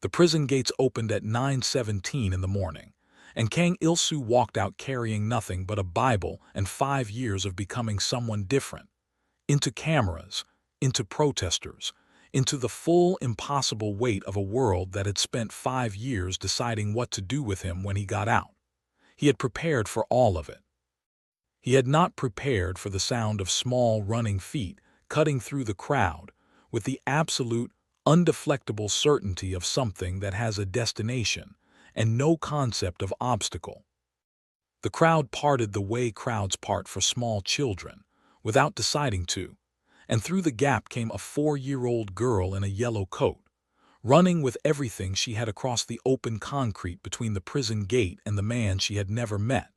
The prison gates opened at 9:17 in the morning, and Kang Il-soo walked out carrying nothing but a Bible and 5 years of becoming someone different. Into cameras, into protesters, into the full, impossible weight of a world that had spent 5 years deciding what to do with him when he got out. He had prepared for all of it. He had not prepared for the sound of small running feet cutting through the crowd with the absolute, undeflectable certainty of something that has a destination and no concept of obstacle. The crowd parted the way crowds part for small children, without deciding to, and through the gap came a 4-year-old girl in a yellow coat, running with everything she had across the open concrete between the prison gate and the man she had never met.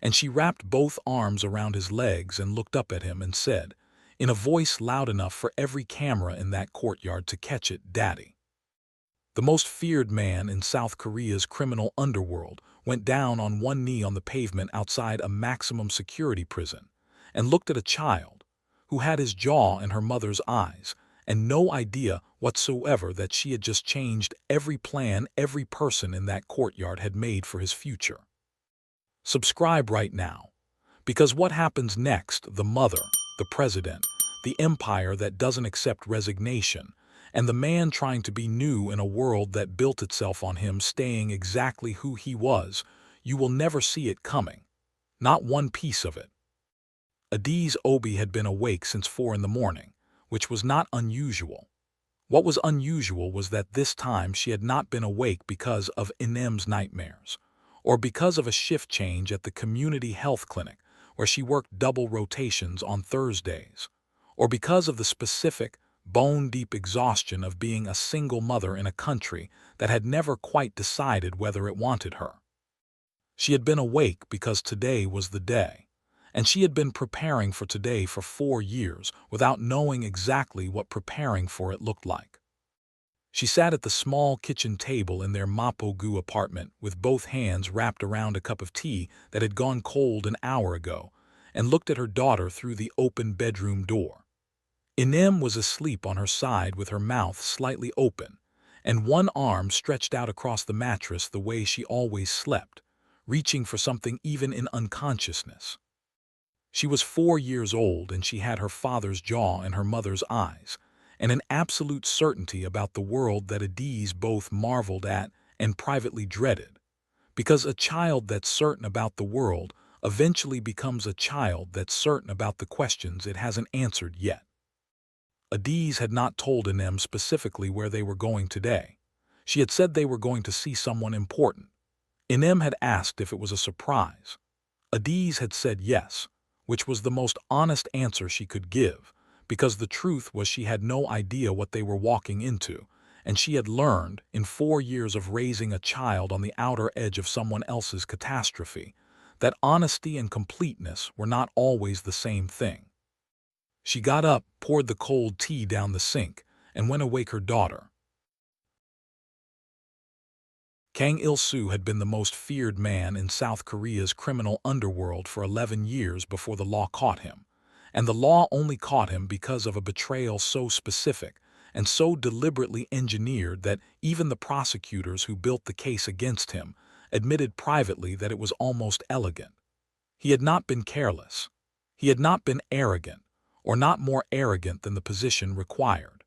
And she wrapped both arms around his legs and looked up at him and said, in a voice loud enough for every camera in that courtyard to catch it, "Daddy." The most feared man in South Korea's criminal underworld went down on one knee on the pavement outside a maximum security prison and looked at a child who had his jaw in her mother's eyes and no idea whatsoever that she had just changed every plan every person in that courtyard had made for his future. Subscribe right now, because what happens next, the mother, the president, the empire that doesn't accept resignation, and the man trying to be new in a world that built itself on him staying exactly who he was, you will never see it coming. Not one piece of it. Adiz Obi had been awake since 4 in the morning, which was not unusual. What was unusual was that this time she had not been awake because of Inem's nightmares, or because of a shift change at the community health clinic where she worked double rotations on Thursdays, or because of the specific, bone-deep exhaustion of being a single mother in a country that had never quite decided whether it wanted her. She had been awake because today was the day, and she had been preparing for today for 4 years without knowing exactly what preparing for it looked like. She sat at the small kitchen table in their Mapogu apartment with both hands wrapped around a cup of tea that had gone cold an hour ago and looked at her daughter through the open bedroom door. Inem was asleep on her side with her mouth slightly open and one arm stretched out across the mattress the way she always slept, reaching for something even in unconsciousness. She was 4 years old and she had her father's jaw and her mother's eyes, and an absolute certainty about the world that Adiz both marveled at and privately dreaded, because a child that's certain about the world eventually becomes a child that's certain about the questions it hasn't answered yet. Adiz had not told Inem specifically where they were going today. She had said they were going to see someone important. Inem had asked if it was a surprise. Adiz had said yes, which was the most honest answer she could give, because the truth was she had no idea what they were walking into, and she had learned, in 4 years of raising a child on the outer edge of someone else's catastrophe, that honesty and completeness were not always the same thing. She got up, poured the cold tea down the sink, and went to wake her daughter. Kang Il-soo had been the most feared man in South Korea's criminal underworld for 11 years before the law caught him, and the law only caught him because of a betrayal so specific and so deliberately engineered that even the prosecutors who built the case against him admitted privately that it was almost elegant. He had not been careless. He had not been arrogant, or not more arrogant than the position required.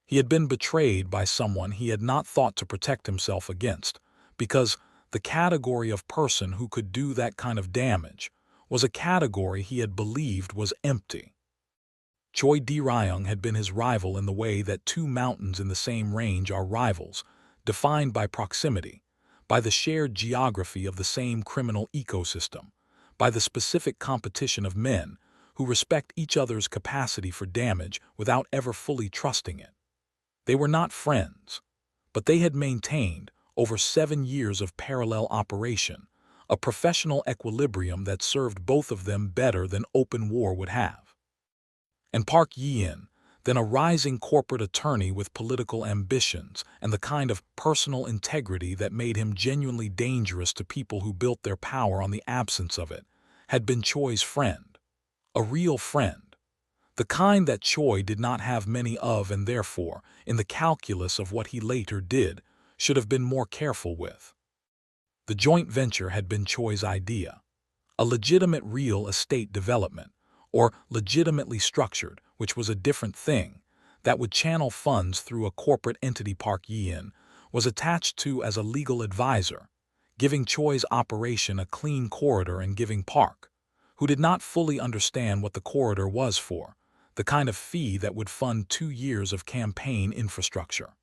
He had been betrayed by someone he had not thought to protect himself against, because the category of person who could do that kind of damage was a category he had believed was empty. Choi Di-ryung had been his rival in the way that 2 mountains in the same range are rivals, defined by proximity, by the shared geography of the same criminal ecosystem, by the specific competition of men who respect each other's capacity for damage without ever fully trusting it. They were not friends, but they had maintained, over 7 years of parallel operation, a professional equilibrium that served both of them better than open war would have. And Park Yi-in, then a rising corporate attorney with political ambitions and the kind of personal integrity that made him genuinely dangerous to people who built their power on the absence of it, had been Choi's friend. A real friend. The The kind that Choi did not have many of and therefore, in the calculus of what he later did, should have been more careful with. The joint venture had been Choi's idea. A legitimate real estate development, or legitimately structured, which was a different thing, that would channel funds through a corporate entity Park Yi-in was attached to as a legal advisor, giving Choi's operation a clean corridor and giving Park, who did not fully understand what the corridor was for, the kind of fee that would fund 2 years of campaign infrastructure.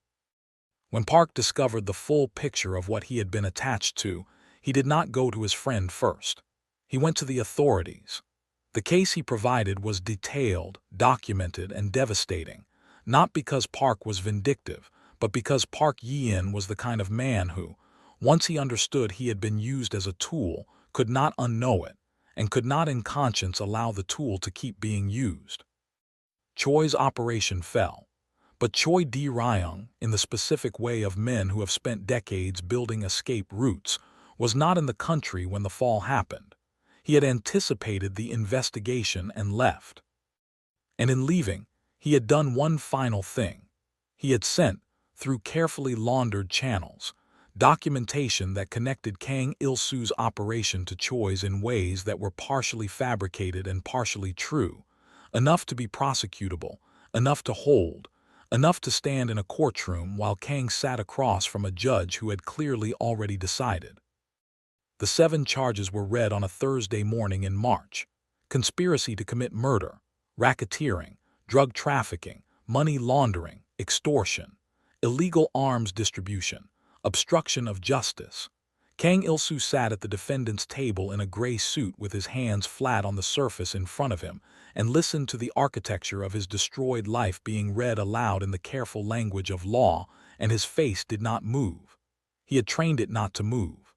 When Park discovered the full picture of what he had been attached to, he did not go to his friend first. He went to the authorities. The case he provided was detailed, documented, and devastating, not because Park was vindictive, but because Park Yi-in was the kind of man who, once he understood he had been used as a tool, could not unknow it, and could not in conscience allow the tool to keep being used. Choi's operation fell. But Choi Di-ryung, in the specific way of men who have spent decades building escape routes, was not in the country when the fall happened. He had anticipated the investigation and left. And in leaving, he had done one final thing. He had sent, through carefully laundered channels, documentation that connected Kang Il-su's operation to Choi's in ways that were partially fabricated and partially true, enough to be prosecutable, enough to hold, enough to stand in a courtroom while Kang sat across from a judge who had clearly already decided. The 7 charges were read on a Thursday morning in March: conspiracy to commit murder, racketeering, drug trafficking, money laundering, extortion, illegal arms distribution, obstruction of justice. Kang Il-su sat at the defendant's table in a gray suit with his hands flat on the surface in front of him and listened to the architecture of his destroyed life being read aloud in the careful language of law, and his face did not move. He had trained it not to move.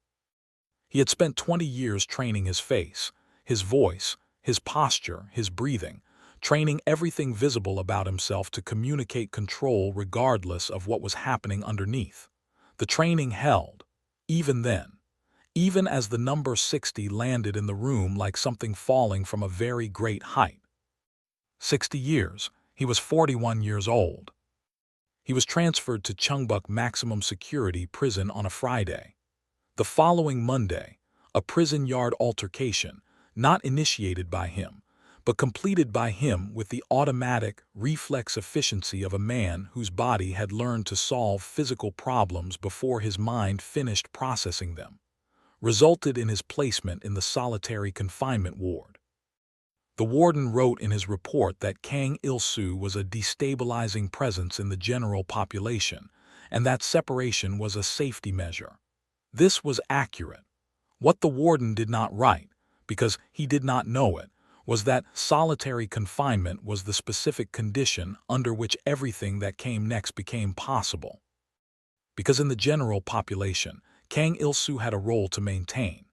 He had spent 20 years training his face, his voice, his posture, his breathing, training everything visible about himself to communicate control regardless of what was happening underneath. The training held. Even then, even as the number 60 landed in the room like something falling from a very great height. 60 years, he was 41 years old. He was transferred to Chungbuk Maximum Security Prison on a Friday. The following Monday, a prison yard altercation, not initiated by him, but completed by him with the automatic, reflex efficiency of a man whose body had learned to solve physical problems before his mind finished processing them, resulted in his placement in the solitary confinement ward. The warden wrote in his report that Kang Il-su was a destabilizing presence in the general population, and that separation was a safety measure. This was accurate. What the warden did not write, because he did not know it, was that solitary confinement was the specific condition under which everything that came next became possible. Because in the general population, Kang Il-su had a role to maintain.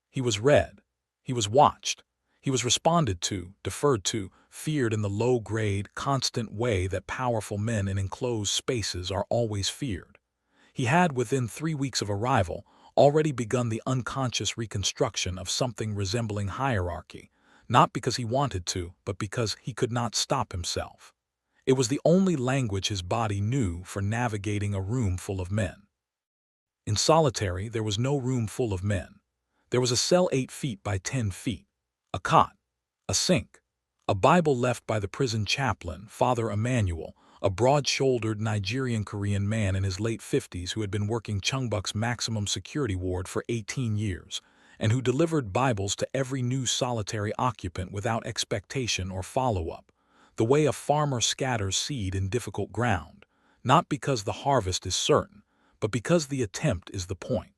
He was read. He was watched. He was responded to, deferred to, feared in the low-grade, constant way that powerful men in enclosed spaces are always feared. He had, within 3 weeks of arrival, already begun the unconscious reconstruction of something resembling hierarchy, not because he wanted to, but because he could not stop himself. It was the only language his body knew for navigating a room full of men. In solitary, there was no room full of men. There was a cell 8 feet by 10 feet, a cot, a sink, a Bible left by the prison chaplain, Father Emmanuel, a broad-shouldered Nigerian-Korean man in his late 50s who had been working Chungbuk's maximum security ward for 18 years, and who delivered Bibles to every new solitary occupant without expectation or follow-up, the way a farmer scatters seed in difficult ground, not because the harvest is certain, but because the attempt is the point.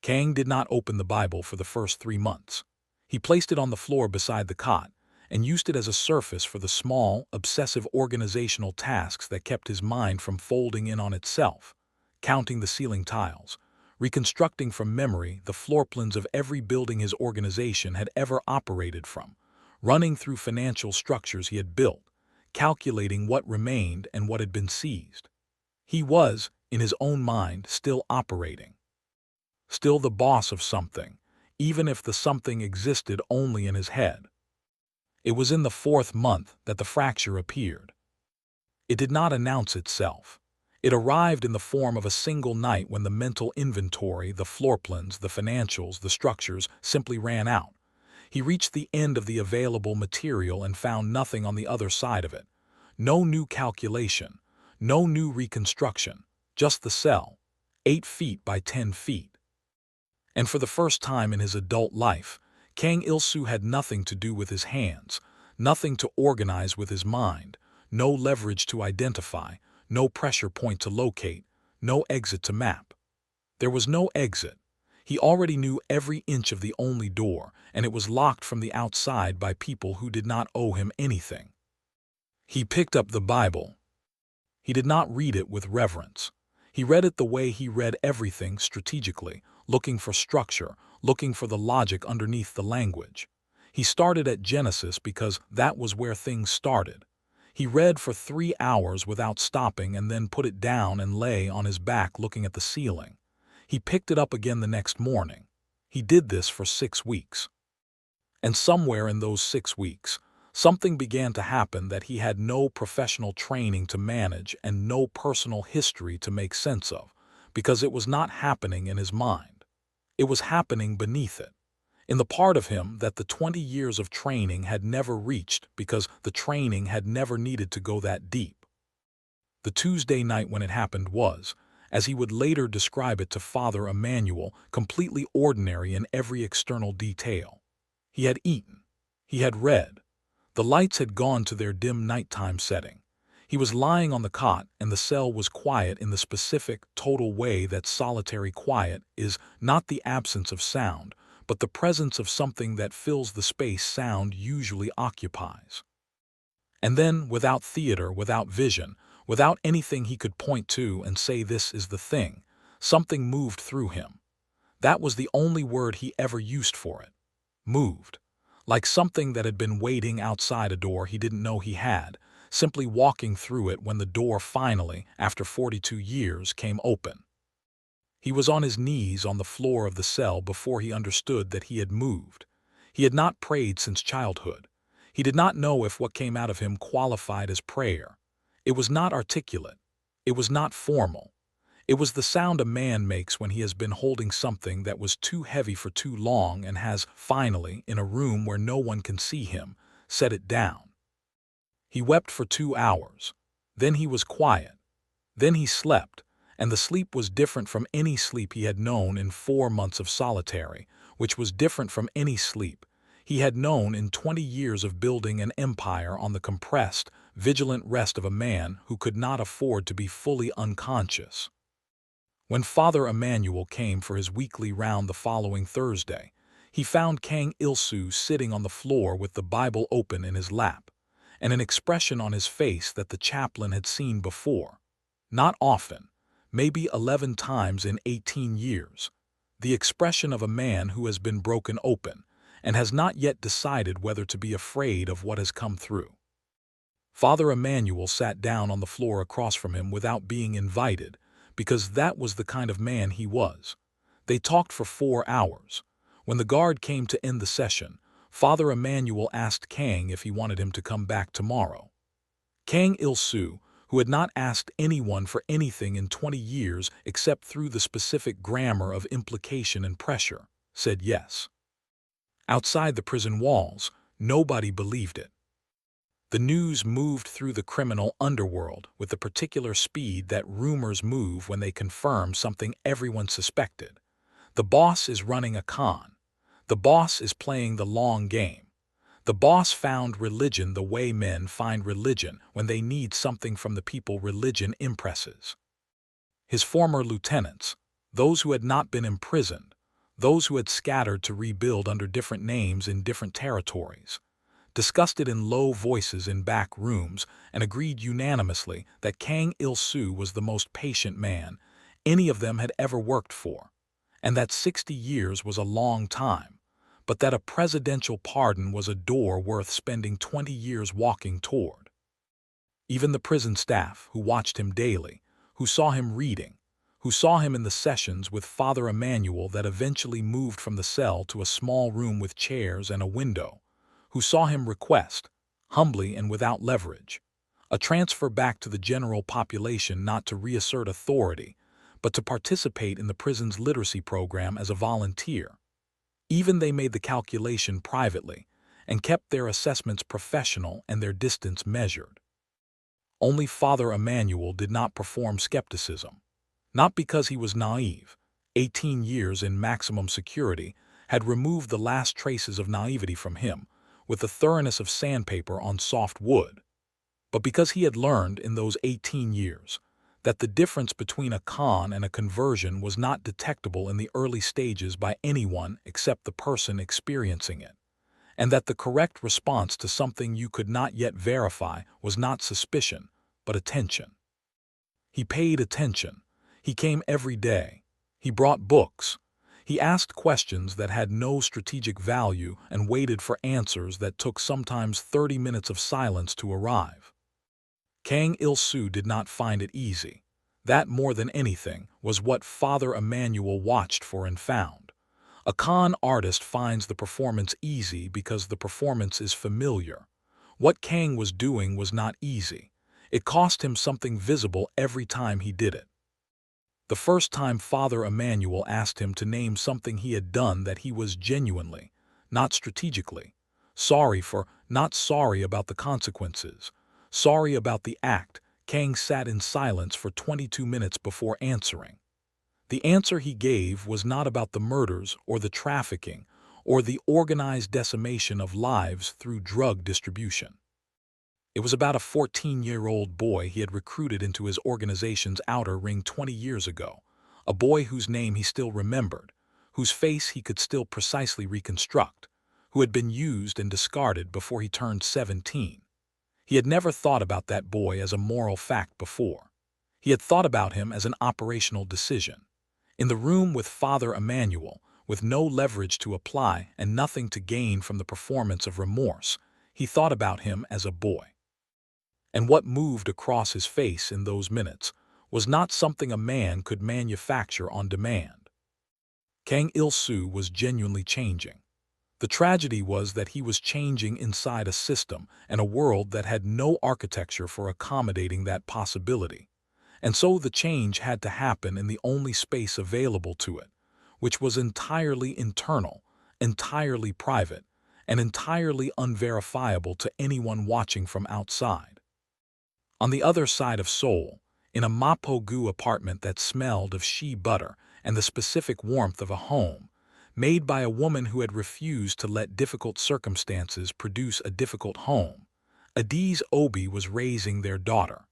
Kang did not open the Bible for the first 3 months. He placed it on the floor beside the cot and used it as a surface for the small, obsessive organizational tasks that kept his mind from folding in on itself, counting the ceiling tiles, reconstructing from memory the floor plans of every building his organization had ever operated from, running through financial structures he had built, calculating what remained and what had been seized. He was, in his own mind, still operating. Still the boss of something, even if the something existed only in his head. It was in the 4th month that the fracture appeared. It did not announce itself. It arrived in the form of a single night when the mental inventory, the floor plans, the financials, the structures simply ran out. He reached the end of the available material and found nothing on the other side of it. No new calculation, no new reconstruction, just the cell, 8 feet by 10 feet. And for the first time in his adult life, Kang Il-soo had nothing to do with his hands, nothing to organize with his mind, no leverage to identify, no pressure point to locate, no exit to map. There was no exit. He already knew every inch of the only door, and it was locked from the outside by people who did not owe him anything. He picked up the Bible. He did not read it with reverence. He read it the way he read everything, strategically, looking for structure, looking for the logic underneath the language. He started at Genesis because that was where things started. He read for 3 hours without stopping and then put it down and lay on his back looking at the ceiling. He picked it up again the next morning. He did this for 6 weeks. And somewhere in those 6 weeks, something began to happen that he had no professional training to manage and no personal history to make sense of, because it was not happening in his mind. It was happening beneath it, in the part of him that the 20 years of training had never reached because the training had never needed to go that deep. The Tuesday night when it happened was, as he would later describe it to Father Emmanuel, completely ordinary in every external detail. He had eaten. He had read. The lights had gone to their dim nighttime setting. He was lying on the cot, and the cell was quiet in the specific, total way that solitary quiet is not the absence of sound, but the presence of something that fills the space sound usually occupies. And then, without theater, without vision, without anything he could point to and say this is the thing, something moved through him. That was the only word he ever used for it. Moved. Like something that had been waiting outside a door he didn't know he had, simply walking through it when the door finally, after 42 years, came open. He was on his knees on the floor of the cell before he understood that he had moved. He had not prayed since childhood. He did not know if what came out of him qualified as prayer. It was not articulate. It was not formal. It was the sound a man makes when he has been holding something that was too heavy for too long and has, finally, in a room where no one can see him, set it down. He wept for 2 hours. Then he was quiet. Then he slept, and the sleep was different from any sleep he had known in 4 months of solitary, which was different from any sleep he had known in 20 years of building an empire on the compressed, vigilant rest of a man who could not afford to be fully unconscious. When Father Emmanuel came for his weekly round the following Thursday, he found Kang Il-soo sitting on the floor with the Bible open in his lap, and an expression on his face that the chaplain had seen before. Not often, maybe 11 times in 18 years. The expression of a man who has been broken open and has not yet decided whether to be afraid of what has come through. Father Emmanuel sat down on the floor across from him without being invited, because that was the kind of man he was. They talked for 4 hours. When the guard came to end the session, Father Emmanuel asked Kang if he wanted him to come back tomorrow. Kang Il-soo, who had not asked anyone for anything in 20 years except through the specific grammar of implication and pressure, said yes. Outside the prison walls, nobody believed it. The news moved through the criminal underworld with the particular speed that rumors move when they confirm something everyone suspected. The boss is running a con. The boss is playing the long game. The boss found religion the way men find religion when they need something from the people religion impresses. His former lieutenants, those who had not been imprisoned, those who had scattered to rebuild under different names in different territories, discussed it in low voices in back rooms and agreed unanimously that Kang Il-soo was the most patient man any of them had ever worked for, and that 60 years was a long time, but that a presidential pardon was a door worth spending 20 years walking toward. Even the prison staff, who watched him daily, who saw him reading, who saw him in the sessions with Father Emmanuel that eventually moved from the cell to a small room with chairs and a window, who saw him request, humbly and without leverage, a transfer back to the general population, not to reassert authority, but to participate in the prison's literacy program as a volunteer. Even they made the calculation privately and kept their assessments professional and their distance measured. Only Father Emmanuel did not perform skepticism. Not because he was naive. 18 years in maximum security had removed the last traces of naivety from him, with the thoroughness of sandpaper on soft wood. But because he had learned in those 18 years that the difference between a con and a conversion was not detectable in the early stages by anyone except the person experiencing it, and that the correct response to something you could not yet verify was not suspicion, but attention. He paid attention. He came every day. He brought books. He asked questions that had no strategic value and waited for answers that took sometimes 30 minutes of silence to arrive. Kang Il-soo did not find it easy. That, more than anything, was what Father Emmanuel watched for and found. A con artist finds the performance easy because the performance is familiar. What Kang was doing was not easy. It cost him something visible every time he did it. The first time Father Emmanuel asked him to name something he had done that he was genuinely, not strategically, sorry for, not sorry about the consequences, sorry about the act, Kang sat in silence for 22 minutes before answering. The answer he gave was not about the murders or the trafficking or the organized decimation of lives through drug distribution. It was about a 14-year-old boy he had recruited into his organization's outer ring 20 years ago, a boy whose name he still remembered, whose face he could still precisely reconstruct, who had been used and discarded before he turned 17. He had never thought about that boy as a moral fact before. He had thought about him as an operational decision. In the room with Father Emmanuel, with no leverage to apply and nothing to gain from the performance of remorse, he thought about him as a boy. And what moved across his face in those minutes was not something a man could manufacture on demand. Kang Il-soo was genuinely changing. The tragedy was that he was changing inside a system and a world that had no architecture for accommodating that possibility. And so the change had to happen in the only space available to it, which was entirely internal, entirely private, and entirely unverifiable to anyone watching from outside. On the other side of Seoul, in a Mapo-gu apartment that smelled of shea butter and the specific warmth of a home, made by a woman who had refused to let difficult circumstances produce a difficult home, Adiz Obi was raising their daughter.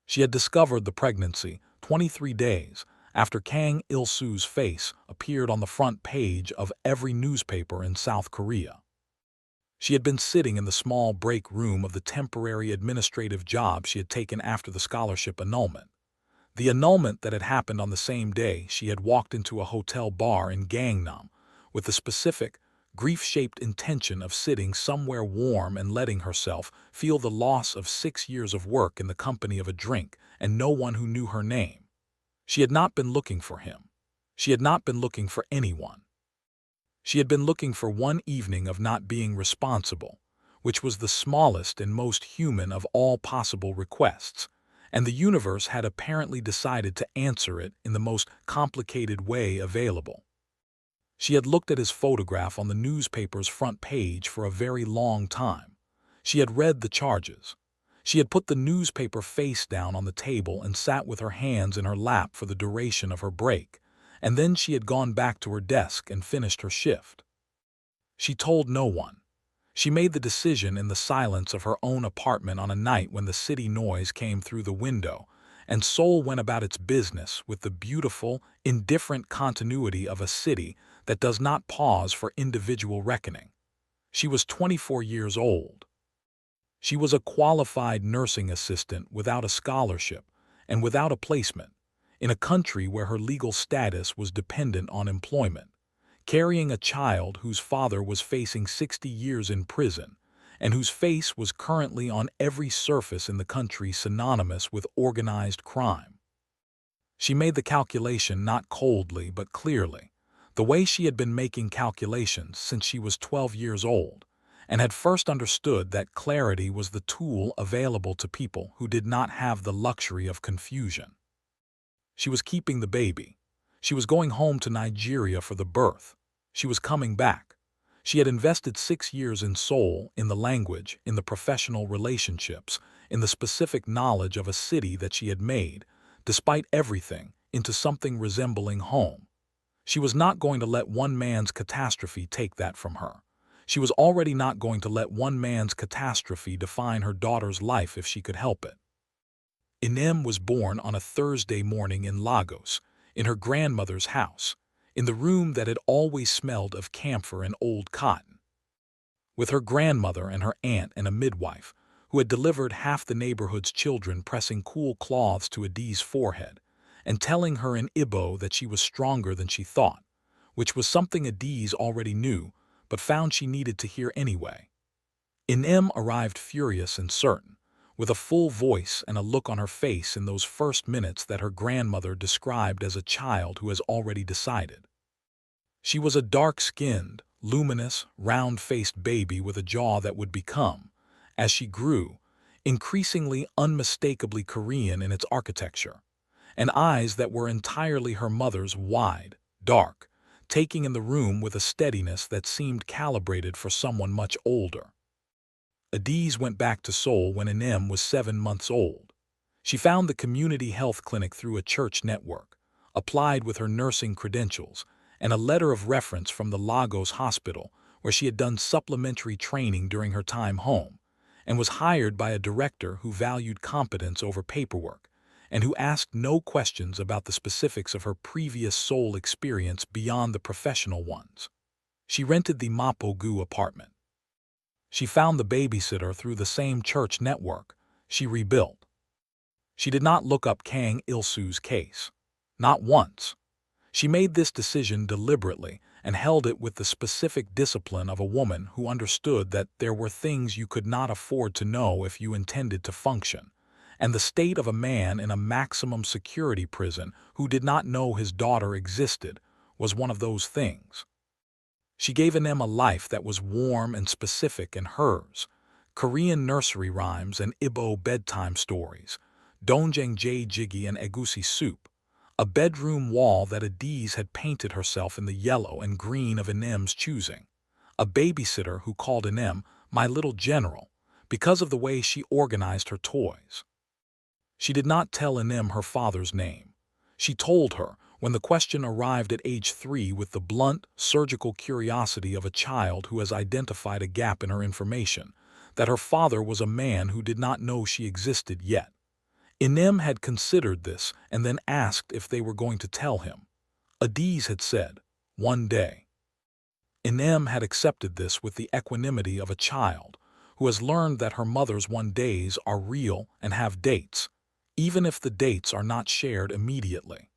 She had discovered the pregnancy 23 days after Kang Il-soo's face appeared on the front page of every newspaper in South Korea. She had been sitting in the small break room of the temporary administrative job she had taken after the scholarship annulment. The annulment that had happened on the same day she had walked into a hotel bar in Gangnam with the specific, grief-shaped intention of sitting somewhere warm and letting herself feel the loss of 6 years of work in the company of a drink and no one who knew her name. She had not been looking for him. She had not been looking for anyone. She had been looking for one evening of not being responsible, which was the smallest and most human of all possible requests, and the universe had apparently decided to answer it in the most complicated way available. She had looked at his photograph on the newspaper's front page for a very long time. She had read the charges. She had put the newspaper face down on the table and sat with her hands in her lap for the duration of her break, and then she had gone back to her desk and finished her shift. She told no one. She made the decision in the silence of her own apartment on a night when the city noise came through the window, and Seoul went about its business with the beautiful, indifferent continuity of a city that does not pause for individual reckoning. She was 24 years old. She was a qualified nursing assistant without a scholarship and without a placement, in a country where her legal status was dependent on employment, carrying a child whose father was facing 60 years in prison and whose face was currently on every surface in the country synonymous with organized crime. She made the calculation not coldly but clearly, the way she had been making calculations since she was 12 years old, and had first understood that clarity was the tool available to people who did not have the luxury of confusion. She was keeping the baby. She was going home to Nigeria for the birth. She was coming back. She had invested 6 years in Seoul, in the language, in the professional relationships, in the specific knowledge of a city that she had made, despite everything, into something resembling home. She was not going to let one man's catastrophe take that from her. She was already not going to let one man's catastrophe define her daughter's life if she could help it. Inem was born on a Thursday morning in Lagos, in her grandmother's house, in the room that had always smelled of camphor and old cotton. With her grandmother and her aunt and a midwife, who had delivered half the neighborhood's children, pressing cool cloths to Adi's forehead, and telling her in Igbo that she was stronger than she thought, which was something Adi's already knew, but found she needed to hear anyway. Inem arrived furious and certain, with a full voice and a look on her face in those first minutes that her grandmother described as a child who has already decided. She was a dark-skinned, luminous, round-faced baby with a jaw that would become, as she grew, increasingly unmistakably Korean in its architecture, and eyes that were entirely her mother's, wide, dark, taking in the room with a steadiness that seemed calibrated for someone much older. Adiz went back to Seoul when Inem was 7 months old. She found the community health clinic through a church network, applied with her nursing credentials, and a letter of reference from the Lagos hospital, where she had done supplementary training during her time home, and was hired by a director who valued competence over paperwork, and who asked no questions about the specifics of her previous Seoul experience beyond the professional ones. She rented the Mapogu apartment. She found the babysitter through the same church network. She rebuilt. She did not look up Kang Il-su's case. Not once. She made this decision deliberately and held it with the specific discipline of a woman who understood that there were things you could not afford to know if you intended to function, and the state of a man in a maximum security prison who did not know his daughter existed was one of those things. She gave Inem a life that was warm and specific and hers, Korean nursery rhymes and Igbo bedtime stories, doenjang jjigae and egusi soup, a bedroom wall that Adiz had painted herself in the yellow and green of Enem's choosing, a babysitter who called Inem "my little general" because of the way she organized her toys. She did not tell Inem her father's name. She told her, when the question arrived at age 3 with the blunt, surgical curiosity of a child who has identified a gap in her information, that her father was a man who did not know she existed yet. Inem had considered this and then asked if they were going to tell him. Adiz had said, "One day." Inem had accepted this with the equanimity of a child who has learned that her mother's one days are real and have dates, even if the dates are not shared immediately.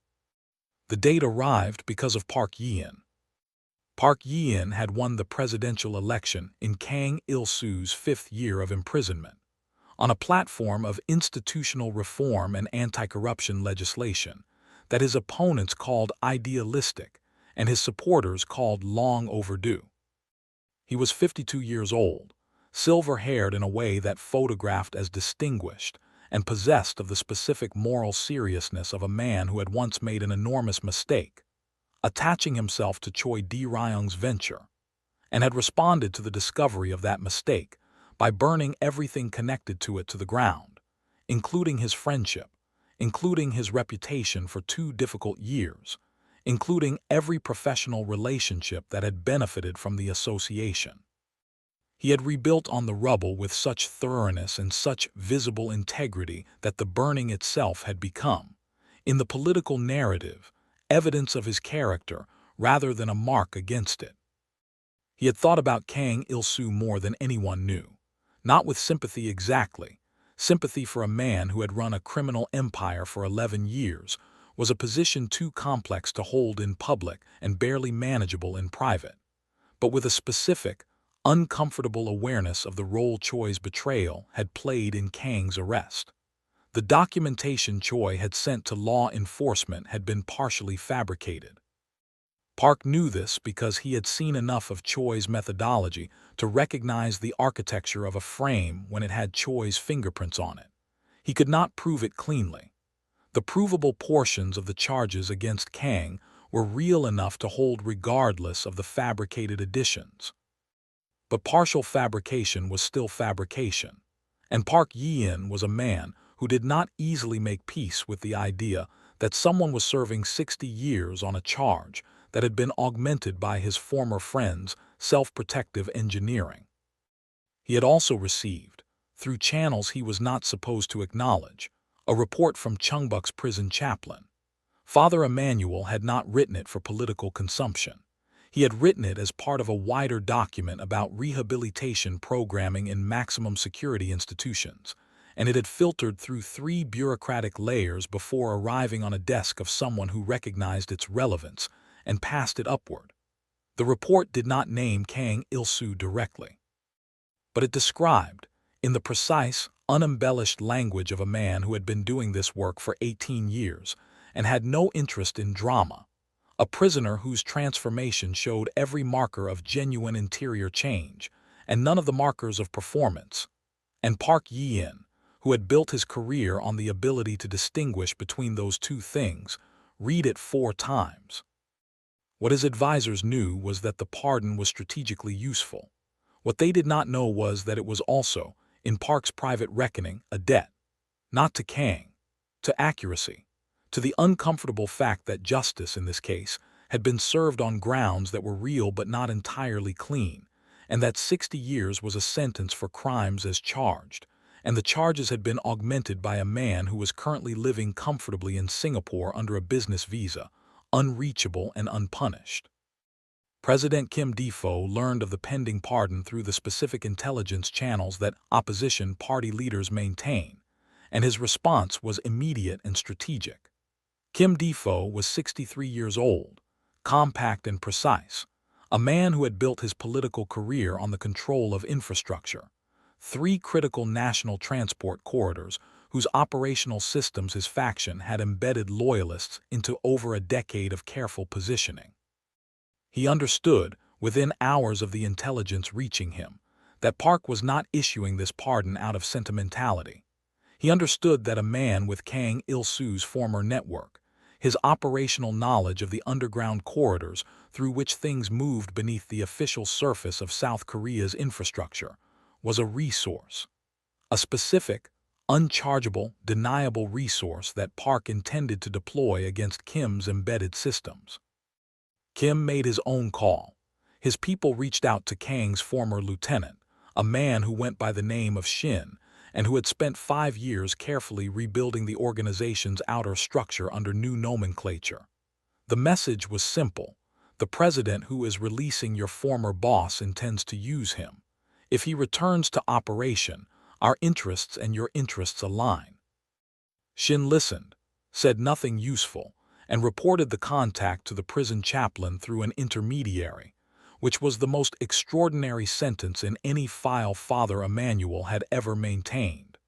The date arrived because of Park Yi-in. Park Yi-in had won the presidential election in Kang Il-su's 5th year of imprisonment, on a platform of institutional reform and anti-corruption legislation that his opponents called idealistic and his supporters called long overdue. He was 52 years old, silver-haired in a way that photographed as distinguished, and possessed of the specific moral seriousness of a man who had once made an enormous mistake, attaching himself to Choi Di-ryung's venture, and had responded to the discovery of that mistake by burning everything connected to it to the ground, including his friendship, including his reputation for 2 difficult years, including every professional relationship that had benefited from the association. He had rebuilt on the rubble with such thoroughness and such visible integrity that the burning itself had become, in the political narrative, evidence of his character rather than a mark against it. He had thought about Kang Il-su more than anyone knew, not with sympathy exactly. Sympathy for a man who had run a criminal empire for 11 years was a position too complex to hold in public and barely manageable in private, but with a specific, uncomfortable awareness of the role Choi's betrayal had played in Kang's arrest. The documentation Choi had sent to law enforcement had been partially fabricated. Park knew this because he had seen enough of Choi's methodology to recognize the architecture of a frame when it had Choi's fingerprints on it. He could not prove it cleanly. The provable portions of the charges against Kang were real enough to hold regardless of the fabricated additions. But partial fabrication was still fabrication, and Park Yi-in was a man who did not easily make peace with the idea that someone was serving 60 years on a charge that had been augmented by his former friend's self-protective engineering. He had also received, through channels he was not supposed to acknowledge, a report from Chungbuk's prison chaplain. Father Emmanuel had not written it for political consumption. He had written it as part of a wider document about rehabilitation programming in maximum security institutions, and it had filtered through 3 bureaucratic layers before arriving on a desk of someone who recognized its relevance and passed it upward. The report did not name Kang Il-soo directly, but it described, in the precise, unembellished language of a man who had been doing this work for 18 years and had no interest in drama, a prisoner whose transformation showed every marker of genuine interior change and none of the markers of performance, and Park Yi-in, who had built his career on the ability to distinguish between those two things, read it 4 times. What his advisors knew was that the pardon was strategically useful. What they did not know was that it was also, in Park's private reckoning, a debt, not to Kang, to accuracy, to the uncomfortable fact that justice, in this case, had been served on grounds that were real but not entirely clean, and that 60 years was a sentence for crimes as charged, and the charges had been augmented by a man who was currently living comfortably in Singapore under a business visa, unreachable and unpunished. President Kim Dae-fo learned of the pending pardon through the specific intelligence channels that opposition party leaders maintain, and his response was immediate and strategic. Kim Dae-fo was 63 years old, compact and precise, a man who had built his political career on the control of infrastructure, 3 critical national transport corridors whose operational systems his faction had embedded loyalists into over a decade of careful positioning. He understood, within hours of the intelligence reaching him, that Park was not issuing this pardon out of sentimentality. He understood that a man with Kang Il-soo's former network, his operational knowledge of the underground corridors through which things moved beneath the official surface of South Korea's infrastructure, was a resource. A specific, unchargeable, deniable resource that Park intended to deploy against Kim's embedded systems. Kim made his own call. His people reached out to Kang's former lieutenant, a man who went by the name of Shin, and who had spent 5 years carefully rebuilding the organization's outer structure under new nomenclature. The message was simple. The president who is releasing your former boss intends to use him. If he returns to operation, our interests and your interests align. Shin listened, said nothing useful, and reported the contact to the prison chaplain through an intermediary, which was the most extraordinary sentence in any file Father Emmanuel had ever maintained.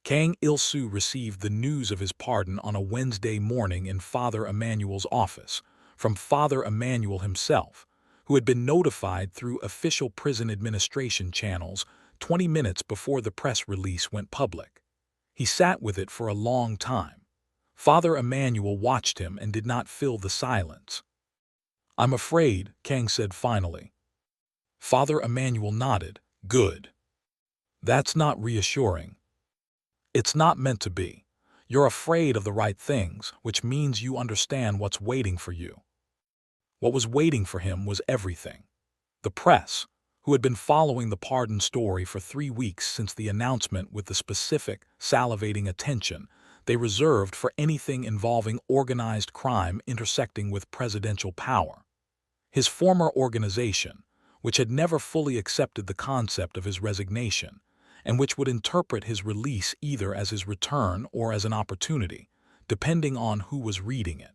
Kang Il-soo received the news of his pardon on a Wednesday morning in Father Emmanuel's office, from Father Emmanuel himself, who had been notified through official prison administration channels 20 minutes before the press release went public. He sat with it for a long time. Father Emmanuel watched him and did not fill the silence. "I'm afraid," Kang said finally. Father Emmanuel nodded. "Good. That's not reassuring. It's not meant to be. You're afraid of the right things, which means you understand what's waiting for you." What was waiting for him was everything. The press, who had been following the pardon story for 3 weeks since the announcement with the specific, salivating attention they reserved for anything involving organized crime intersecting with presidential power. His former organization, which had never fully accepted the concept of his resignation, and which would interpret his release either as his return or as an opportunity, depending on who was reading it.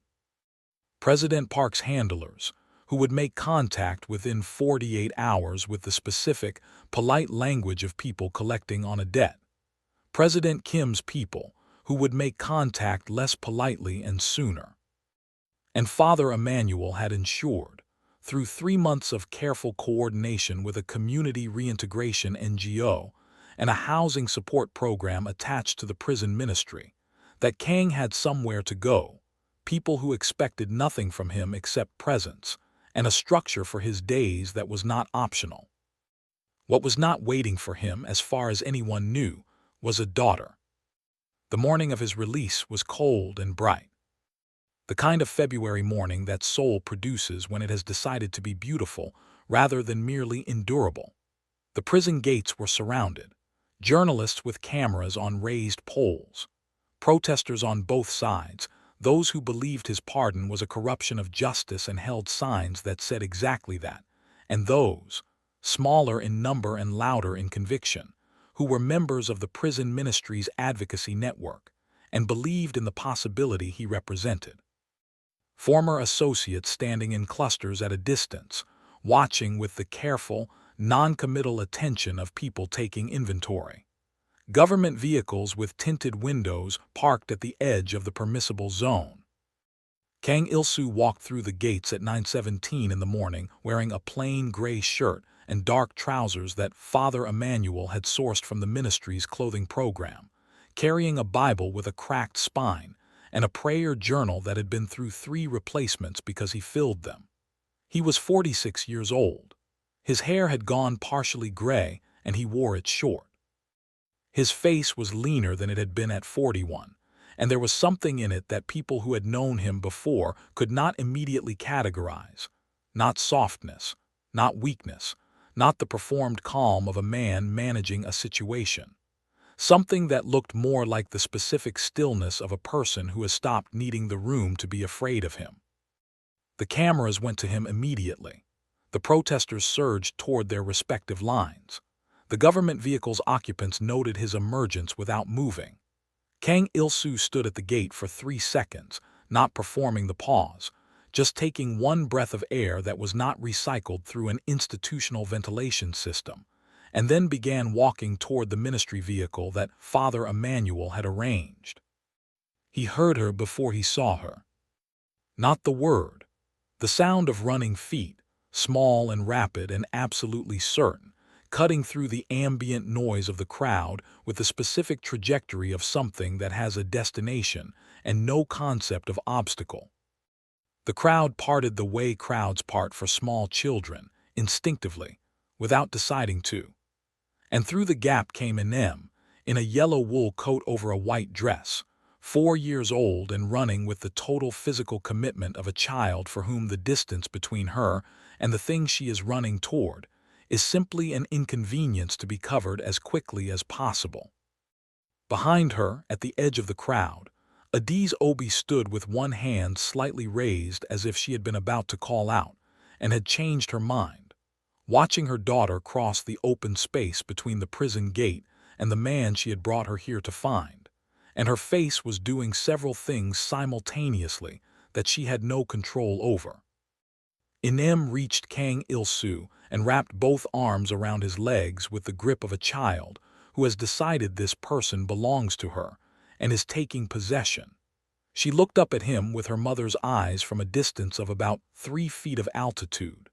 President Park's handlers, who would make contact within 48 hours with the specific, polite language of people collecting on a debt. President Kim's people, who would make contact less politely and sooner. And Father Emmanuel had ensured, through 3 months of careful coordination with a community reintegration NGO and a housing support program attached to the prison ministry, that Kang had somewhere to go, people who expected nothing from him except presence, and a structure for his days that was not optional. What was not waiting for him, as far as anyone knew, was a daughter. The morning of his release was cold and bright. The kind of February morning that soul produces when it has decided to be beautiful rather than merely endurable. The prison gates were surrounded, journalists with cameras on raised poles, protesters on both sides, those who believed his pardon was a corruption of justice and held signs that said exactly that, and those, smaller in number and louder in conviction, who were members of the prison ministry's advocacy network and believed in the possibility he represented. Former associates standing in clusters at a distance, watching with the careful, non-committal attention of people taking inventory. Government vehicles with tinted windows parked at the edge of the permissible zone. Kang Il-soo walked through the gates at 9:17 in the morning wearing a plain gray shirt and dark trousers that Father Emmanuel had sourced from the ministry's clothing program, carrying a Bible with a cracked spine and a prayer journal that had been through 3 replacements because he filled them. He was 46 years old. His hair had gone partially gray and he wore it short. His face was leaner than it had been at 41, and there was something in it that people who had known him before could not immediately categorize. Not softness, not weakness, not the performed calm of a man managing a situation. Something that looked more like the specific stillness of a person who has stopped needing the room to be afraid of him. The cameras went to him immediately. The protesters surged toward their respective lines. The government vehicle's occupants noted his emergence without moving. Kang Il-soo stood at the gate for 3 seconds, not performing the pause, just taking one breath of air that was not recycled through an institutional ventilation system, and then began walking toward the ministry vehicle that Father Emmanuel had arranged. He heard her before he saw her. Not the word. The sound of running feet, small and rapid and absolutely certain, cutting through the ambient noise of the crowd with the specific trajectory of something that has a destination and no concept of obstacle. The crowd parted the way crowds part for small children, instinctively, without deciding to. And through the gap came Inem, in a yellow wool coat over a white dress, 4 years old and running with the total physical commitment of a child for whom the distance between her and the thing she is running toward is simply an inconvenience to be covered as quickly as possible. Behind her, at the edge of the crowd, Adiz Obi stood with one hand slightly raised as if she had been about to call out and had changed her mind, watching her daughter cross the open space between the prison gate and the man she had brought her here to find, and her face was doing several things simultaneously that she had no control over. Inem reached Kang Il-soo and wrapped both arms around his legs with the grip of a child who has decided this person belongs to her and is taking possession. She looked up at him with her mother's eyes from a distance of about 3 feet of altitude.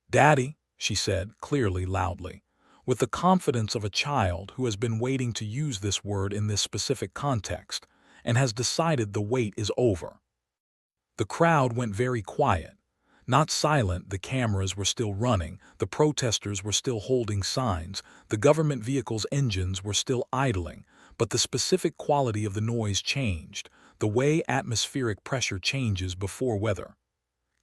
"Daddy," she said, clearly, loudly, with the confidence of a child who has been waiting to use this word in this specific context and has decided the wait is over. The crowd went very quiet. Not silent, the cameras were still running, the protesters were still holding signs, the government vehicle's engines were still idling, but the specific quality of the noise changed, the way atmospheric pressure changes before weather.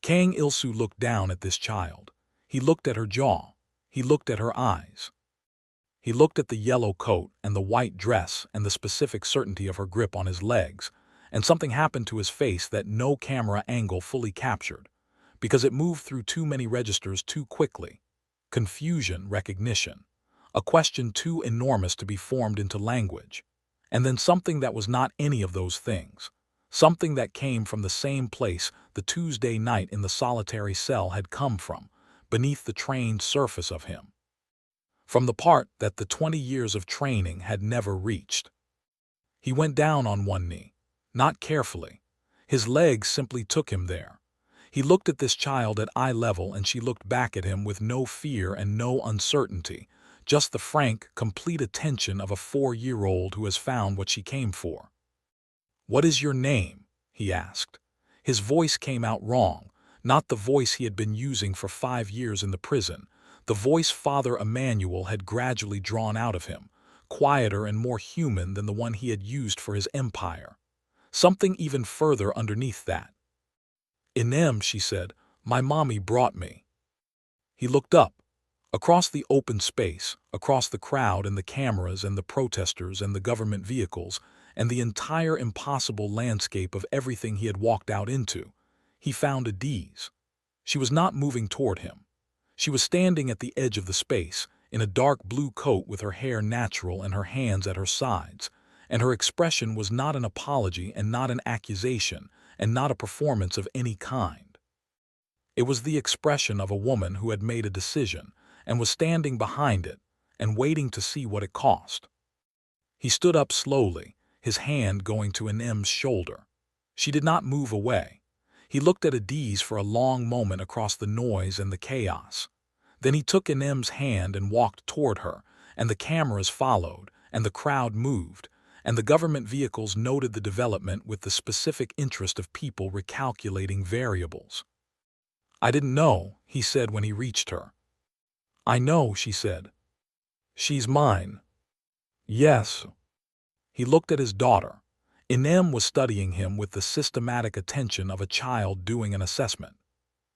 Kang Il-soo looked down at this child. He looked at her jaw. He looked at her eyes. He looked at the yellow coat and the white dress and the specific certainty of her grip on his legs, and something happened to his face that no camera angle fully captured, because it moved through too many registers too quickly. Confusion, recognition. A question too enormous to be formed into language. And then something that was not any of those things. Something that came from the same place the Tuesday night in the solitary cell had come from, beneath the trained surface of him. From the part that the 20 years of training had never reached. He went down on one knee, not carefully. His legs simply took him there. He looked at this child at eye level, and she looked back at him with no fear and no uncertainty, just the frank, complete attention of a 4-year-old who has found what she came for. "What is your name?" he asked. His voice came out wrong, not the voice he had been using for 5 years in the prison, the voice Father Emmanuel had gradually drawn out of him, quieter and more human than the one he had used for his empire. Something even further underneath that. "Inem," she said, "my mommy brought me." He looked up. Across the open space, across the crowd and the cameras and the protesters and the government vehicles, and the entire impossible landscape of everything he had walked out into, he found Adiz. She was not moving toward him. She was standing at the edge of the space, in a dark blue coat with her hair natural and her hands at her sides, and her expression was not an apology and not an accusation and not a performance of any kind. It was the expression of a woman who had made a decision and was standing behind it and waiting to see what it cost. He stood up slowly, his hand going to Inim's shoulder. She did not move away. He looked at Adiz for a long moment across the noise and the chaos. Then he took Inim's hand and walked toward her, and the cameras followed, and the crowd moved, and the government vehicles noted the development with the specific interest of people recalculating variables. "I didn't know," he said when he reached her. "I know," she said. "She's mine." "Yes." He looked at his daughter. Inem was studying him with the systematic attention of a child doing an assessment.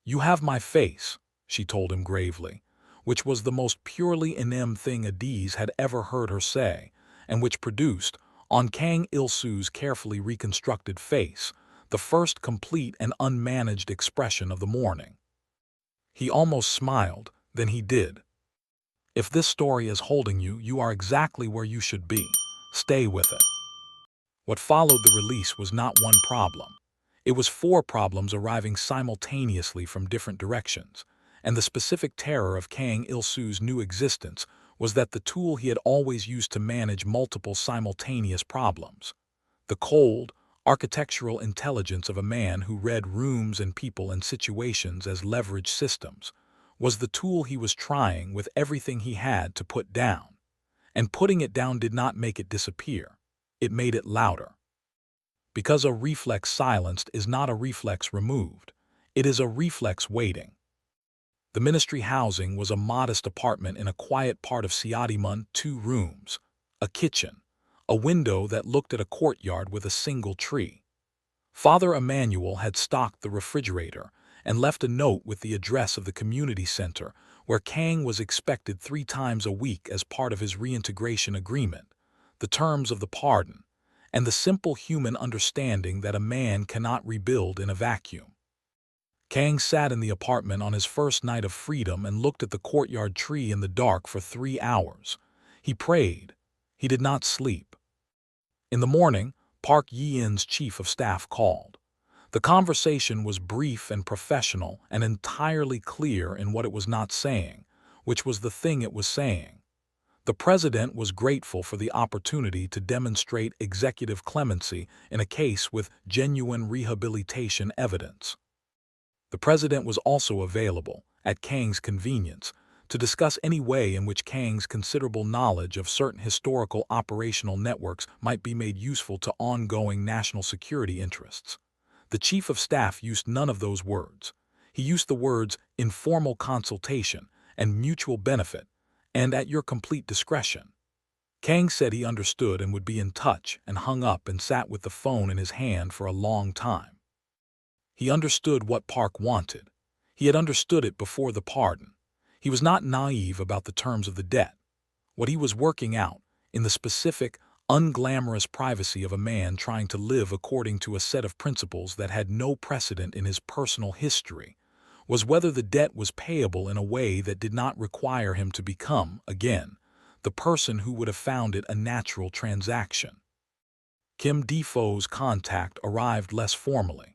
"You have my face," she told him gravely, which was the most purely Inem thing Adiz had ever heard her say, and which produced, on Kang Il-su's carefully reconstructed face, the first complete and unmanaged expression of the morning. He almost smiled, then he did. "If this story is holding you, you are exactly where you should be. Stay with it." What followed the release was not one problem. It was 4 problems arriving simultaneously from different directions, and the specific terror of Kang Il-su's new existence was that the tool he had always used to manage multiple simultaneous problems, the cold, architectural intelligence of a man who read rooms and people and situations as leverage systems, was the tool he was trying with everything he had to put down. And putting it down did not make it disappear. It made it louder. Because a reflex silenced is not a reflex removed. It is a reflex waiting. The ministry housing was a modest apartment in a quiet part of Siadimun, 2 rooms, a kitchen, a window that looked at a courtyard with a single tree. Father Emmanuel had stocked the refrigerator and left a note with the address of the community center where Kang was expected 3 times a week as part of his reintegration agreement, the terms of the pardon, and the simple human understanding that a man cannot rebuild in a vacuum. Kang sat in the apartment on his first night of freedom and looked at the courtyard tree in the dark for 3 hours. He prayed. He did not sleep. In the morning, Park Yi-in's chief of staff called. The conversation was brief and professional and entirely clear in what it was not saying, which was the thing it was saying. The president was grateful for the opportunity to demonstrate executive clemency in a case with genuine rehabilitation evidence. The president was also available, at Kang's convenience, to discuss any way in which Kang's considerable knowledge of certain historical operational networks might be made useful to ongoing national security interests. The chief of staff used none of those words. He used the words informal consultation and mutual benefit, and at your complete discretion. Kang said he understood and would be in touch, and hung up and sat with the phone in his hand for a long time. He understood what Park wanted. He had understood it before the pardon. He was not naive about the terms of the debt. What he was working out, in the specific, unglamorous privacy of a man trying to live according to a set of principles that had no precedent in his personal history, was whether the debt was payable in a way that did not require him to become, again, the person who would have found it a natural transaction. Kim Defoe's contact arrived less formally.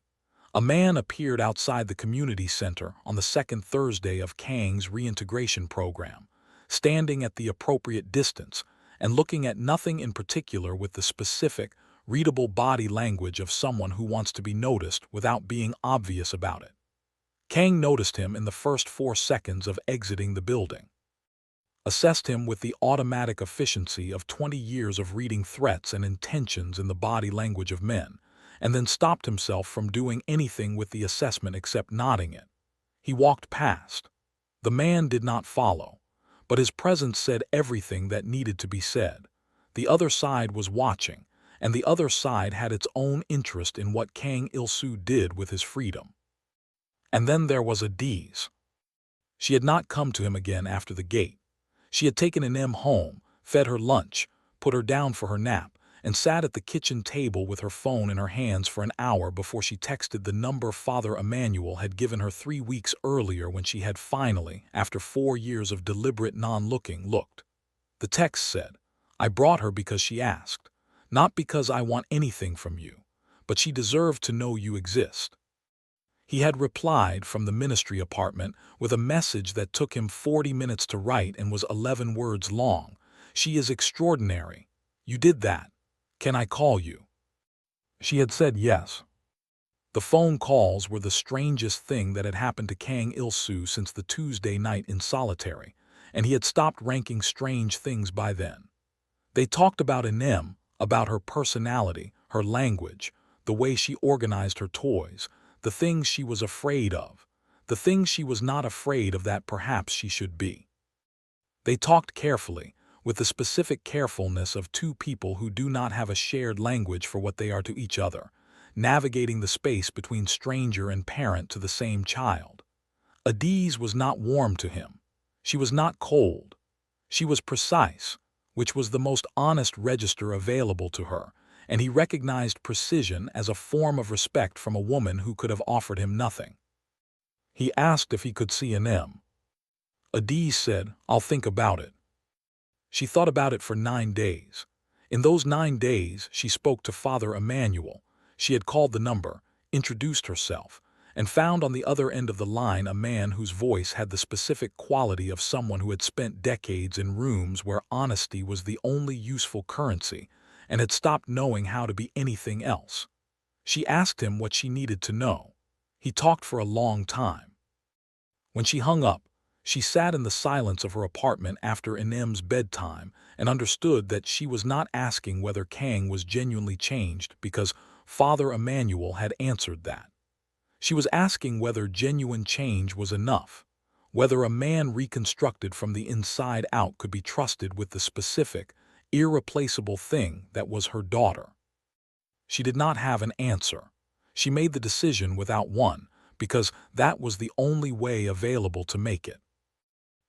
A man appeared outside the community center on the 2nd Thursday of Kang's reintegration program, standing at the appropriate distance and looking at nothing in particular with the specific, readable body language of someone who wants to be noticed without being obvious about it. Kang noticed him in the first 4 seconds of exiting the building, assessed him with the automatic efficiency of 20 years of reading threats and intentions in the body language of men, and then stopped himself from doing anything with the assessment except nodding it. He walked past. The man did not follow, but his presence said everything that needed to be said. The other side was watching, and the other side had its own interest in what Kang Il-soo did with his freedom. And then there was Adiz. She had not come to him again after the gate. She had taken Anem home, fed her lunch, put her down for her nap, and sat at the kitchen table with her phone in her hands for an hour before she texted the number Father Emmanuel had given her 3 weeks earlier when she had finally, after 4 years of deliberate non-looking, looked. The text said, "I brought her because she asked, not because I want anything from you, but she deserved to know you exist." He had replied from the ministry apartment with a message that took him 40 minutes to write and was 11 words long. "She is extraordinary. You did that. Can I call you?" She had said yes. The phone calls were the strangest thing that had happened to Kang Il-soo since the Tuesday night in solitary, and he had stopped ranking strange things by then. They talked about Anem, about her personality, her language, the way she organized her toys, the things she was afraid of, the things she was not afraid of that perhaps she should be. They talked carefully, with the specific carefulness of two people who do not have a shared language for what they are to each other, navigating the space between stranger and parent to the same child. Adiz was not warm to him. She was not cold. She was precise, which was the most honest register available to her, and he recognized precision as a form of respect from a woman who could have offered him nothing. He asked if he could see Anem. Adiz said, "I'll think about it." She thought about it for 9 days. In those 9 days, she spoke to Father Emmanuel. She had called the number, introduced herself, and found on the other end of the line a man whose voice had the specific quality of someone who had spent decades in rooms where honesty was the only useful currency and had stopped knowing how to be anything else. She asked him what she needed to know. He talked for a long time. When she hung up, she sat in the silence of her apartment after Anem's bedtime and understood that she was not asking whether Kang was genuinely changed because Father Emmanuel had answered that. She was asking whether genuine change was enough, whether a man reconstructed from the inside out could be trusted with the specific, irreplaceable thing that was her daughter. She did not have an answer. She made the decision without one, because that was the only way available to make it.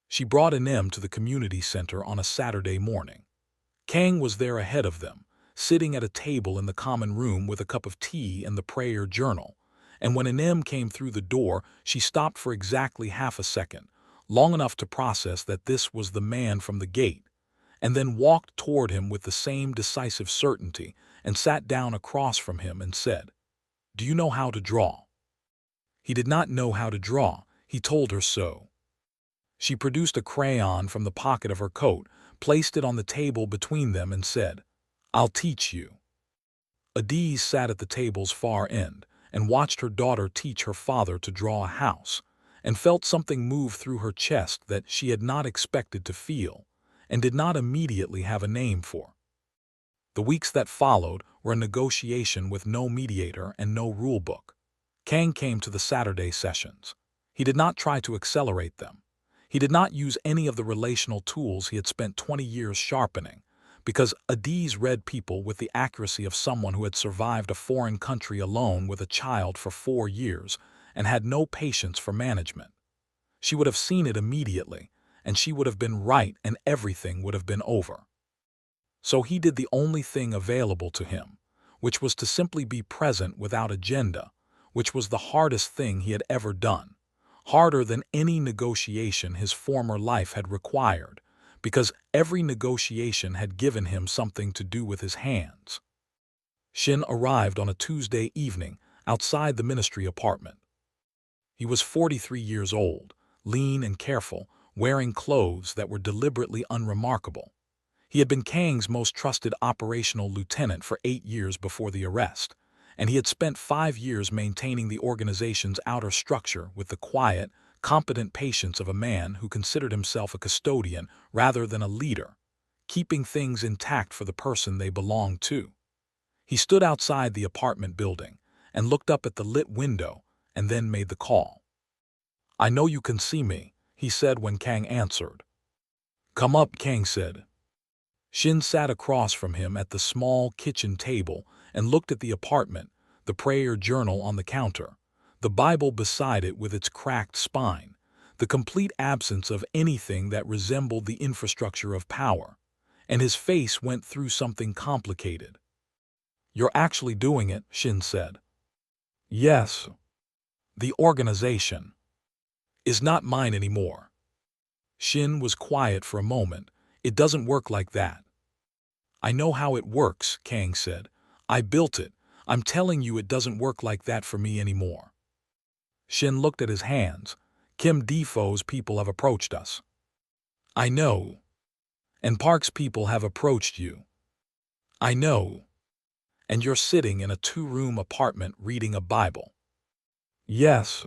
She brought Anem to the community center on a Saturday morning. Kang was there ahead of them, sitting at a table in the common room with a cup of tea and the prayer journal, and when Anem came through the door, she stopped for exactly half a second, long enough to process that this was the man from the gate, and then walked toward him with the same decisive certainty and sat down across from him and said, "Do you know how to draw?" He did not know how to draw. He told her so. She produced a crayon from the pocket of her coat, placed it on the table between them and said, "I'll teach you." Adiz sat at the table's far end and watched her daughter teach her father to draw a house, and felt something move through her chest that she had not expected to feel, and did not immediately have a name for. The weeks that followed were a negotiation with no mediator and no rulebook. Kang came to the Saturday sessions. He did not try to accelerate them. He did not use any of the relational tools he had spent 20 years sharpening, because Adiz read people with the accuracy of someone who had survived a foreign country alone with a child for 4 years and had no patience for management. She would have seen it immediately, and she would have been right and everything would have been over. So he did the only thing available to him, which was to simply be present without agenda, which was the hardest thing he had ever done, harder than any negotiation his former life had required, because every negotiation had given him something to do with his hands. Shin arrived on a Tuesday evening outside the ministry apartment. He was 43 years old, lean and careful, wearing clothes that were deliberately unremarkable. He had been Kang's most trusted operational lieutenant for 8 years before the arrest, and he had spent 5 years maintaining the organization's outer structure with the quiet, competent patience of a man who considered himself a custodian rather than a leader, keeping things intact for the person they belonged to. He stood outside the apartment building and looked up at the lit window and then made the call. "I know you can see me," he said when Kang answered. "Come up," Kang said. Shin sat across from him at the small kitchen table and looked at the apartment, the prayer journal on the counter, the Bible beside it with its cracked spine, the complete absence of anything that resembled the infrastructure of power, and his face went through something complicated. "You're actually doing it," Shin said. "Yes. The organization is not mine anymore." Shin was quiet for a moment. "It doesn't work like that." "I know how it works," Kang said. "I built it. I'm telling you it doesn't work like that for me anymore." Shin looked at his hands. "Kim Defoe's people have approached us." "I know. And Park's people have approached you." "I know. And you're sitting in a 2-room apartment reading a Bible." "Yes."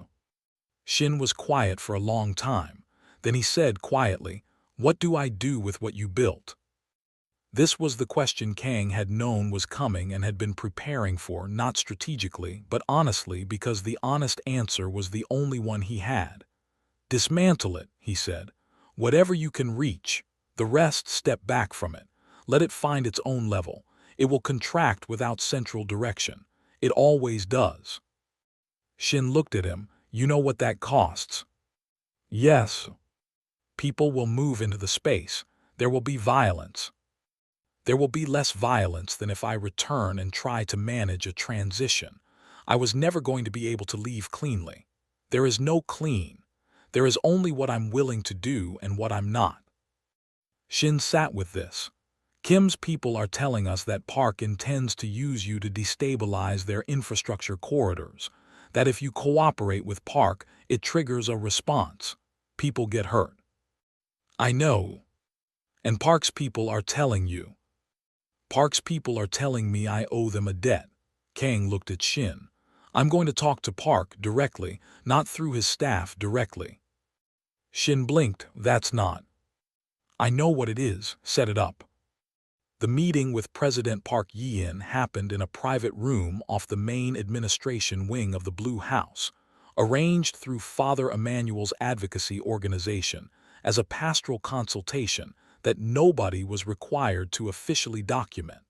Shin was quiet for a long time. Then he said quietly, "What do I do with what you built?" This was the question Kang had known was coming and had been preparing for, not strategically, but honestly, because the honest answer was the only one he had. "Dismantle it," he said. "Whatever you can reach. The rest, step back from it. Let it find its own level. It will contract without central direction. It always does." Shin looked at him. "You know what that costs?" "Yes." "People will move into the space. There will be violence." "There will be less violence than if I return and try to manage a transition. I was never going to be able to leave cleanly. There is no clean. There is only what I'm willing to do and what I'm not." Shin sat with this. "Kim's people are telling us that Park intends to use you to destabilize their infrastructure corridors, that if you cooperate with Park, it triggers a response. People get hurt." "I know. And Park's people are telling you." "Park's people are telling me I owe them a debt." Kang looked at Shin. "I'm going to talk to Park directly, not through his staff directly." Shin blinked. "That's not." "I know what it is. Set it up." The meeting with President Park Yi-in happened in a private room off the main administration wing of the Blue House, arranged through Father Emmanuel's advocacy organization as a pastoral consultation that nobody was required to officially document.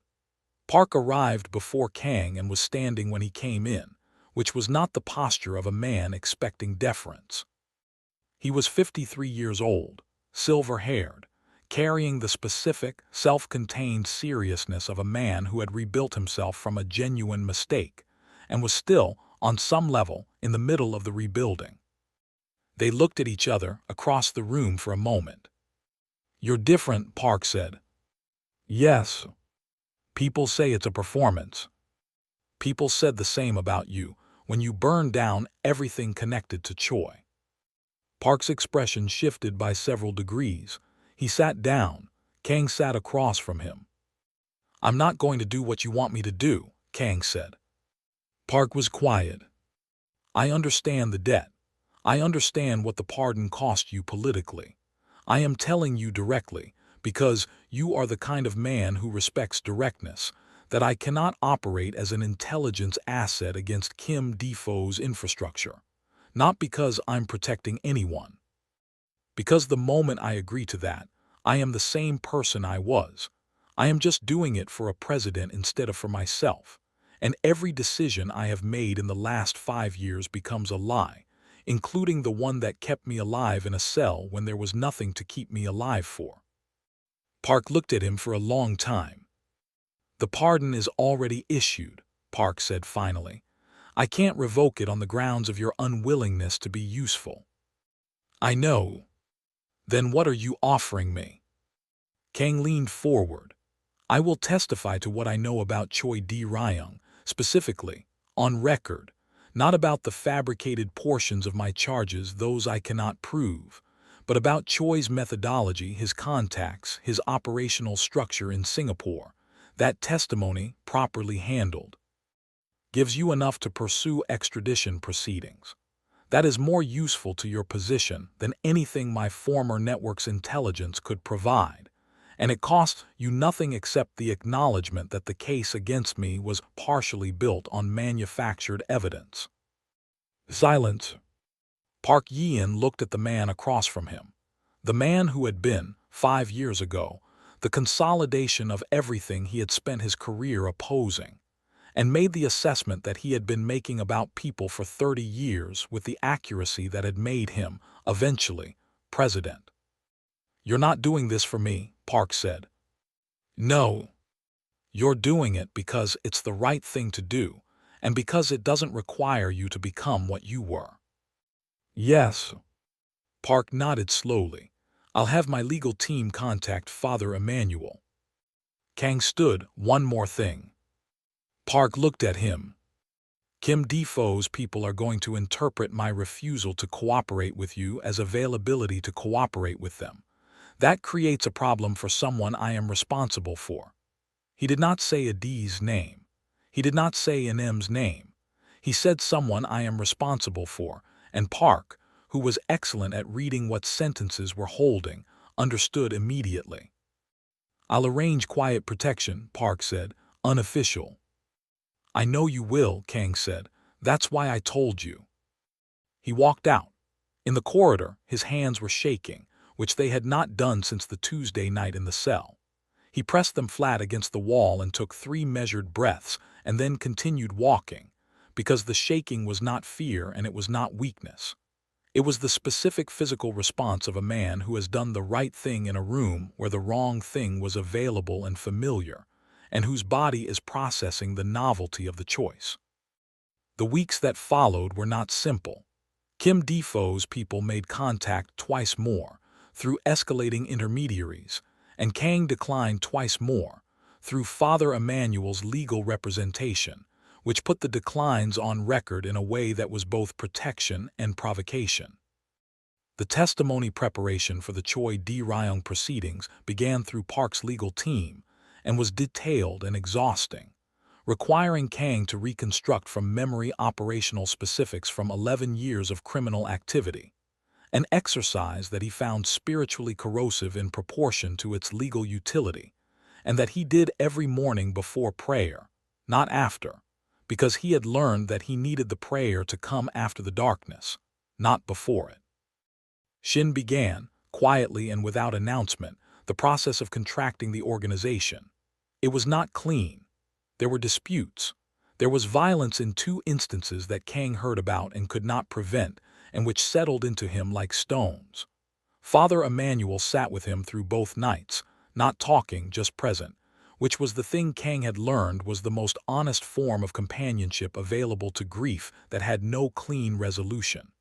Park arrived before Kang and was standing when he came in, which was not the posture of a man expecting deference. He was 53 years old, silver-haired, carrying the specific, self-contained seriousness of a man who had rebuilt himself from a genuine mistake and was still, on some level, in the middle of the rebuilding. They looked at each other across the room for a moment. "You're different," Park said. "Yes. People say it's a performance." "People said the same about you when you burned down everything connected to Choi." Park's expression shifted by several degrees. He sat down. Kang sat across from him. "I'm not going to do what you want me to do," Kang said. Park was quiet. "I understand the debt. I understand what the pardon cost you politically. I am telling you directly, because you are the kind of man who respects directness, that I cannot operate as an intelligence asset against Kim Defoe's infrastructure. Not because I'm protecting anyone. Because the moment I agree to that, I am the same person I was. I am just doing it for a president instead of for myself. And every decision I have made in the last 5 years becomes a lie, including the one that kept me alive in a cell when there was nothing to keep me alive for." Park looked at him for a long time. "The pardon is already issued," Park said finally. "I can't revoke it on the grounds of your unwillingness to be useful." "I know. Then what are you offering me?" Kang leaned forward. "I will testify to what I know about Choi D-ryung, specifically, on record, not about the fabricated portions of my charges, those I cannot prove, but about Choi's methodology, his contacts, his operational structure in Singapore. That testimony, properly handled, gives you enough to pursue extradition proceedings. That is more useful to your position than anything my former network's intelligence could provide, and it costs you nothing except the acknowledgement that the case against me was partially built on manufactured evidence. Silence. Park Yin looked at the man across from him, the man who had been, 5 years ago, the consolidation of everything he had spent his career opposing, and made the assessment that he had been making about people for 30 years with the accuracy that had made him, eventually, president. "You're not doing this for me," Park said. "No. You're doing it because it's the right thing to do, and because it doesn't require you to become what you were." "Yes." Park nodded slowly. "I'll have my legal team contact Father Emmanuel." Kang stood. "One more thing." Park looked at him. "Kim Defoe's people are going to interpret my refusal to cooperate with you as availability to cooperate with them. That creates a problem for someone I am responsible for." He did not say Adi's name. He did not say NM's name. He said someone I am responsible for, and Park, who was excellent at reading what sentences were holding, understood immediately. "I'll arrange quiet protection," Park said, "unofficial." "I know you will," Kang said. "That's why I told you." He walked out. In the corridor, his hands were shaking, which they had not done since the Tuesday night in the cell. He pressed them flat against the wall and took 3 measured breaths, and then continued walking, because the shaking was not fear and it was not weakness. It was the specific physical response of a man who has done the right thing in a room where the wrong thing was available and familiar, and whose body is processing the novelty of the choice. The weeks that followed were not simple. Kim Defoe's people made contact twice more, through escalating intermediaries, and Kang declined twice more, through Father Emmanuel's legal representation, which put the declines on record in a way that was both protection and provocation. The testimony preparation for the Choi Di-ryong proceedings began through Park's legal team and was detailed and exhausting, requiring Kang to reconstruct from memory operational specifics from 11 years of criminal activity, an exercise that he found spiritually corrosive in proportion to its legal utility, and that he did every morning before prayer, not after, because he had learned that he needed the prayer to come after the darkness, not before it. Shin began, quietly and without announcement, the process of contracting the organization. It was not clean. There were disputes. There was violence in 2 instances that Kang heard about and could not prevent, and which settled into him like stones. Father Emmanuel sat with him through both nights, not talking, just present, which was the thing Kang had learned was the most honest form of companionship available to grief that had no clean resolution.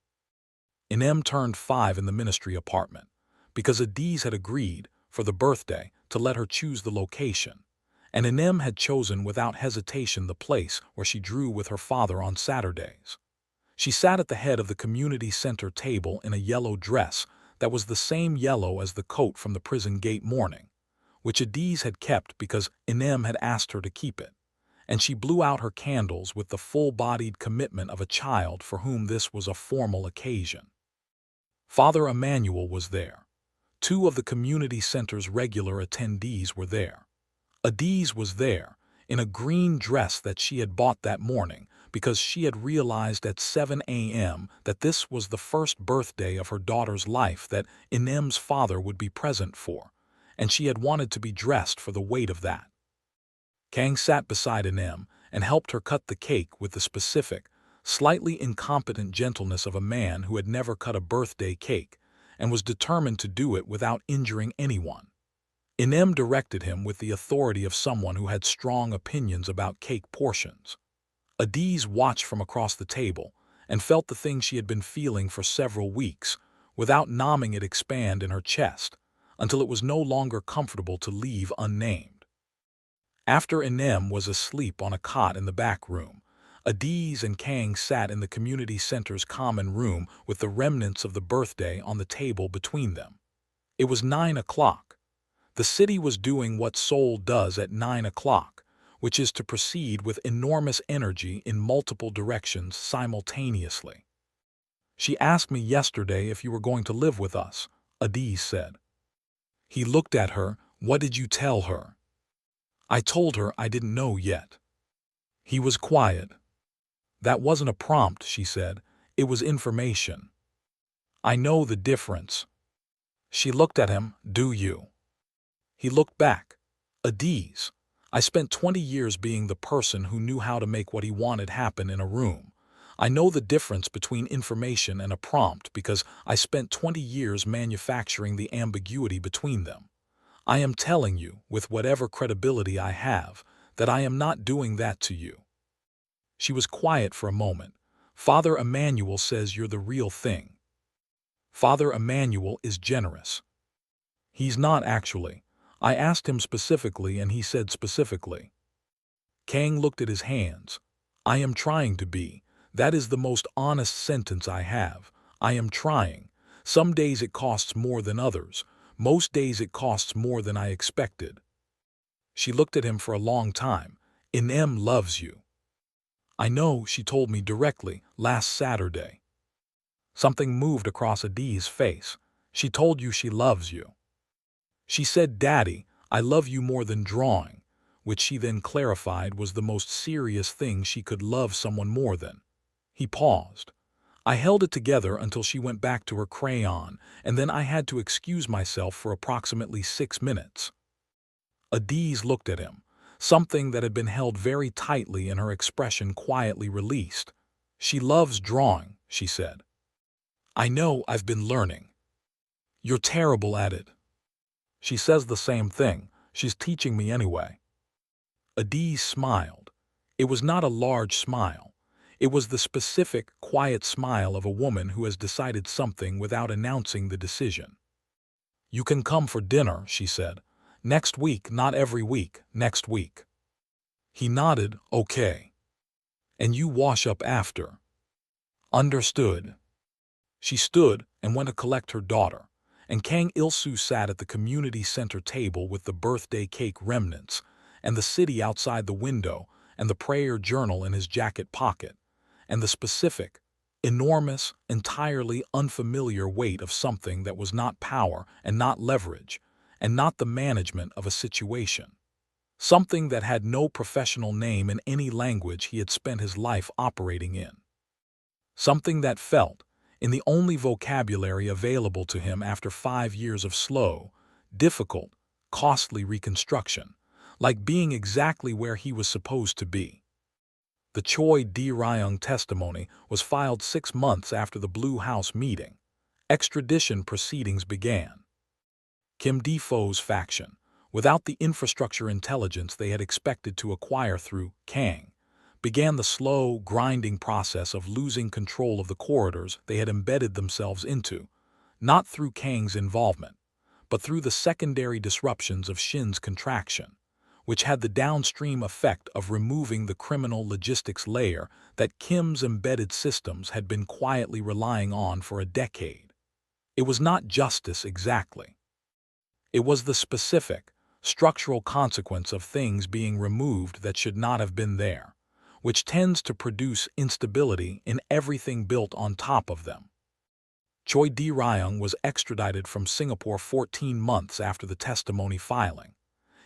NM turned 5 in the ministry apartment, because Adiz had agreed, for the birthday, to let her choose the location, and NM had chosen without hesitation the place where she drew with her father on Saturdays. She sat at the head of the community center table in a yellow dress that was the same yellow as the coat from the prison gate morning, which Adiz had kept because NM had asked her to keep it, and she blew out her candles with the full-bodied commitment of a child for whom this was a formal occasion. Father Emmanuel was there. 2 of the community center's regular attendees were there. Adiz was there, in a green dress that she had bought that morning, because she had realized at 7 a.m. that this was the first birthday of her daughter's life that NM's father would be present for, and she had wanted to be dressed for the weight of that. Kang sat beside NM and helped her cut the cake with the specific, slightly incompetent gentleness of a man who had never cut a birthday cake and was determined to do it without injuring anyone. NM directed him with the authority of someone who had strong opinions about cake portions. Adiz watched from across the table and felt the thing she had been feeling for several weeks, without nomming it expand in her chest, until it was no longer comfortable to leave unnamed. After NM was asleep on a cot in the back room, Adiz and Kang sat in the community center's common room with the remnants of the birthday on the table between them. It was 9 o'clock. The city was doing what Seoul does at 9 o'clock, which is to proceed with enormous energy in multiple directions simultaneously. "She asked me yesterday if you were going to live with us," Adiz said. He looked at her. "What did you tell her?" "I told her I didn't know yet." He was quiet. "That wasn't a prompt," she said. "It was information." "I know the difference." She looked at him. "Do you?" He looked back. "Adiz, I spent 20 years being the person who knew how to make what he wanted happen in a room. I know the difference between information and a prompt because I spent 20 years manufacturing the ambiguity between them. I am telling you, with whatever credibility I have, that I am not doing that to you." She was quiet for a moment. "Father Emmanuel says you're the real thing." "Father Emmanuel is generous." "He's not actually. I asked him specifically and he said specifically." Kang looked at his hands. "I am trying to be. That is the most honest sentence I have. I am trying. Some days it costs more than others. Most days it costs more than I expected." She looked at him for a long time. "Inem loves you." "I know, she told me directly, last Saturday." Something moved across Adiz's face. "She told you she loves you." "She said, 'Daddy, I love you more than drawing,' which she then clarified was the most serious thing she could love someone more than." He paused. "I held it together until she went back to her crayon, and then I had to excuse myself for approximately 6 minutes." Adiz looked at him. Something that had been held very tightly in her expression quietly released. "She loves drawing," she said. "I know, I've been learning." "You're terrible at it." "She says the same thing. She's teaching me anyway." Adiz smiled. It was not a large smile. It was the specific, quiet smile of a woman who has decided something without announcing the decision. "You can come for dinner," she said. "Next week, not every week, next week." He nodded. "Okay." "And you wash up after." "Understood." She stood and went to collect her daughter, and Kang Il-soo sat at the community center table with the birthday cake remnants, and the city outside the window, and the prayer journal in his jacket pocket, and the specific, enormous, entirely unfamiliar weight of something that was not power and not leverage, and not the management of a situation. Something that had no professional name in any language he had spent his life operating in. Something that felt, in the only vocabulary available to him after 5 years of slow, difficult, costly reconstruction, like being exactly where he was supposed to be. The Choi D-ryung testimony was filed 6 months after the Blue House meeting. Extradition proceedings began. Kim Defoe's faction, without the infrastructure intelligence they had expected to acquire through Kang, began the slow, grinding process of losing control of the corridors they had embedded themselves into, not through Kang's involvement, but through the secondary disruptions of Shin's contraction, which had the downstream effect of removing the criminal logistics layer that Kim's embedded systems had been quietly relying on for a decade. It was not justice exactly. It was the specific, structural consequence of things being removed that should not have been there, which tends to produce instability in everything built on top of them. Choi D-ryung was extradited from Singapore 14 months after the testimony filing.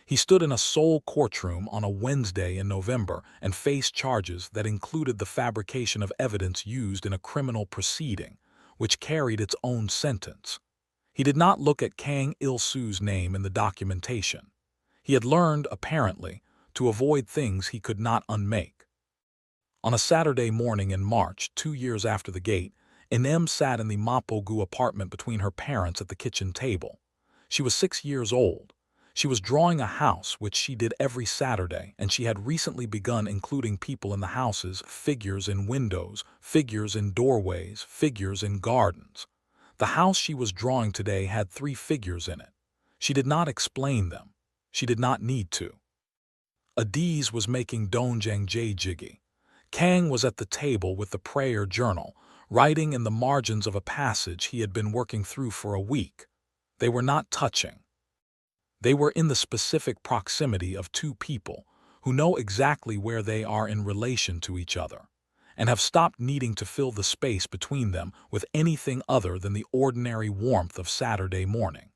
He stood in a Seoul courtroom on a Wednesday in November and faced charges that included the fabrication of evidence used in a criminal proceeding, which carried its own sentence. He did not look at Kang Il-soo's name in the documentation. He had learned, apparently, to avoid things he could not unmake. On a Saturday morning in March, 2 years after the gate, Inem sat in the Mapogu apartment between her parents at the kitchen table. She was 6 years old. She was drawing a house, which she did every Saturday, and she had recently begun including people in the houses, figures in windows, figures in doorways, figures in gardens. The house she was drawing today had 3 figures in it. She did not explain them. She did not need to. Adiz was making doenjang jjigae. Kang was at the table with the prayer journal, writing in the margins of a passage he had been working through for a week. They were not touching. They were in the specific proximity of two people who know exactly where they are in relation to each other, and have stopped needing to fill the space between them with anything other than the ordinary warmth of Saturday morning.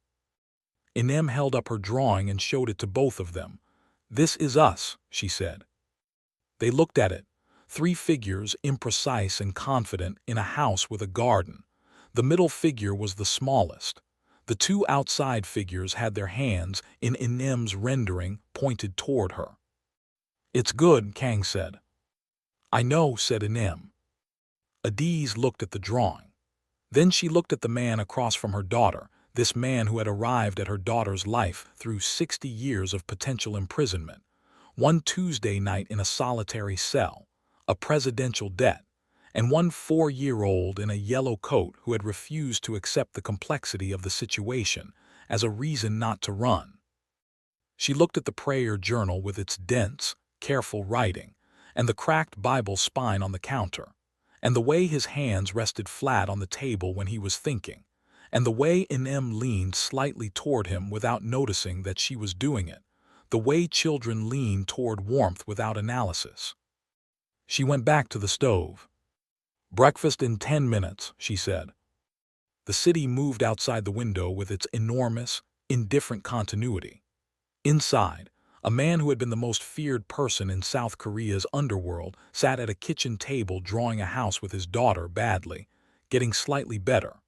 Inem held up her drawing and showed it to both of them. "This is us," she said. They looked at it. Three figures, imprecise and confident, in a house with a garden. The middle figure was the smallest. The two outside figures had their hands, in Inem's rendering, pointed toward her. "It's good," Kang said. "I know," said Inem. Adiz looked at the drawing. Then she looked at the man across from her daughter, this man who had arrived at her daughter's life through 60 years of potential imprisonment, one Tuesday night in a solitary cell, a presidential debt, and one 4-year-old in a yellow coat who had refused to accept the complexity of the situation as a reason not to run. She looked at the prayer journal with its dense, careful writing, and the cracked Bible spine on the counter, and the way his hands rested flat on the table when he was thinking, and the way Inem leaned slightly toward him without noticing that she was doing it, the way children lean toward warmth without analysis. She went back to the stove. "Breakfast in 10 minutes," she said. The city moved outside the window with its enormous, indifferent continuity. Inside, a man who had been the most feared person in South Korea's underworld sat at a kitchen table drawing a house with his daughter badly, getting slightly better.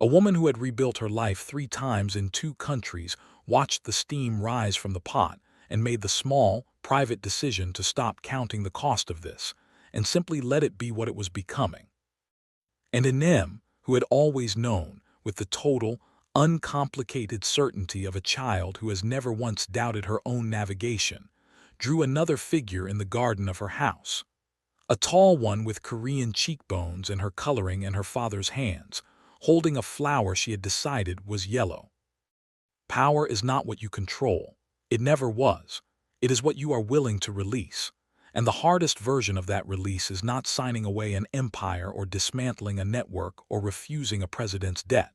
A woman who had rebuilt her life 3 times in 2 countries watched the steam rise from the pot and made the small, private decision to stop counting the cost of this and simply let it be what it was becoming. And Inem, who had always known, with the total, uncomplicated certainty of a child who has never once doubted her own navigation, drew another figure in the garden of her house. A tall one with Korean cheekbones and her coloring in her father's hands, holding a flower she had decided was yellow. Power is not what you control. It never was. It is what you are willing to release. And the hardest version of that release is not signing away an empire or dismantling a network or refusing a president's debt.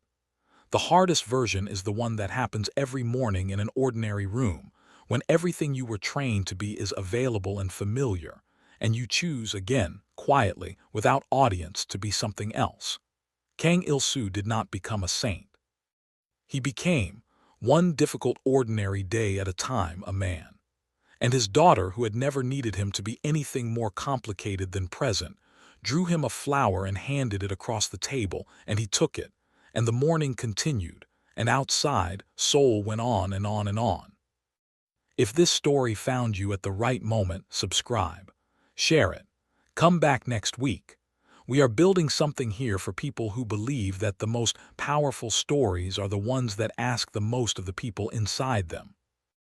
The hardest version is the one that happens every morning in an ordinary room, when everything you were trained to be is available and familiar, and you choose again, quietly, without audience, to be something else. Kang Il-soo did not become a saint. He became, one difficult ordinary day at a time, a man. And his daughter, who had never needed him to be anything more complicated than present, drew him a flower and handed it across the table, and he took it, and the morning continued, and outside, Seoul went on and on and on. If this story found you at the right moment, subscribe. Share it. Come back next week. We are building something here for people who believe that the most powerful stories are the ones that ask the most of the people inside them.